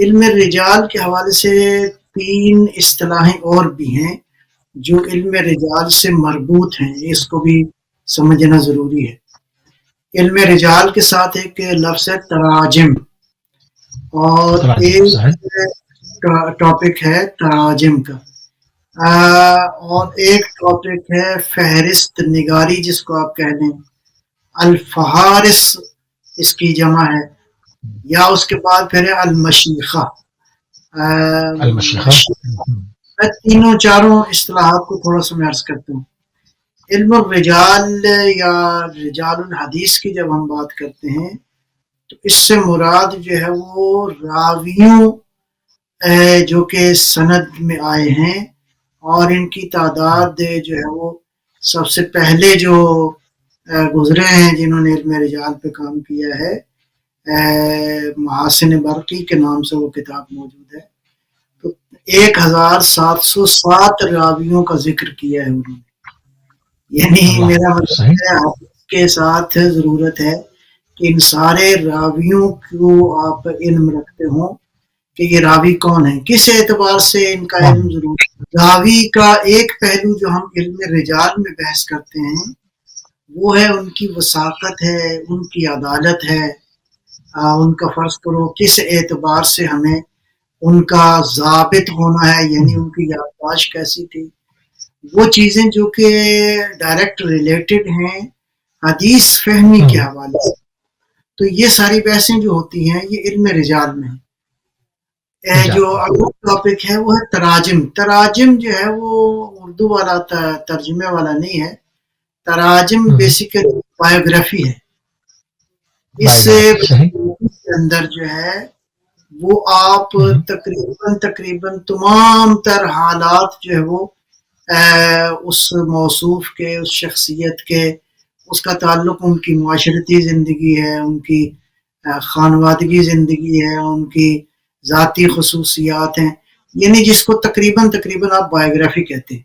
علم رجال کے حوالے سے 3 اصطلاحیں اور بھی ہیں جو علم رجال سے مربوط ہیں، اس کو بھی سمجھنا ضروری ہے۔ علم رجال کے ساتھ ایک لفظ ہے تراجم، اور تراجم ایک صحیح. ٹاپک ہے تراجم کا، اور ایک ٹاپک ہے فہرست نگاری، جس کو آپ کہہ لیں الفہارس اس کی جمع ہے، یا اس کے بعد پھر ہے المشیخہ۔ المشیخہ. میں تینوں چاروں اصطلاحات کو تھوڑا سا میں عرض کرتا ہوں۔ علم الرجال یا رجال الحدیث کی جب ہم بات کرتے ہیں تو اس سے مراد جو ہے وہ راویوں جو کہ سند میں آئے ہیں، اور ان کی تعداد جو ہے وہ سب سے پہلے جو گزرے ہیں جنہوں نے علم رجال پہ کام کیا ہے، محاسن برقی کے نام سے وہ کتاب موجود ہے، تو 1707 راویوں کا ذکر کیا ہے انہوں نے۔ یعنی میرا مطلب ہے آپ کے ساتھ ضرورت ہے کہ ان سارے راویوں کو آپ علم رکھتے ہوں کہ یہ راوی کون ہے، کس اعتبار سے ان کا علم ضرور ہے۔ راوی کا ایک پہلو جو ہم علم رجال میں بحث کرتے ہیں وہ ہے ان کی وثاقت ہے، ان کی عدالت ہے، ان کا فرض کرو کس اعتبار سے ہمیں ان کا ضابط ہونا ہے، یعنی ان کی یادداشت کیسی تھی، وہ چیزیں جو کہ ڈائریکٹ ریلیٹڈ ہیں حدیث فہمی کے حوالے سے۔ تو یہ ساری بحثیں جو ہوتی ہیں یہ علم رجال میں ہیں۔ جو اگلا ٹاپک ہے وہ ہے تراجم۔ تراجم جو ہے وہ اردو والا ترجمے والا نہیں ہے، تراجم بیسیکلی بایوگرافی ہے۔ اس سے اندر جو ہے وہ آپ تقریباً تمام تر حالات جو ہے وہ اس موصوف کے، اس شخصیت کے، اس کا تعلق ان کی معاشرتی زندگی ہے، ان کی خانوادگی زندگی ہے، ان کی ذاتی خصوصیات ہیں، یعنی جس کو تقریباً آپ بایوگرافی کہتے ہیں۔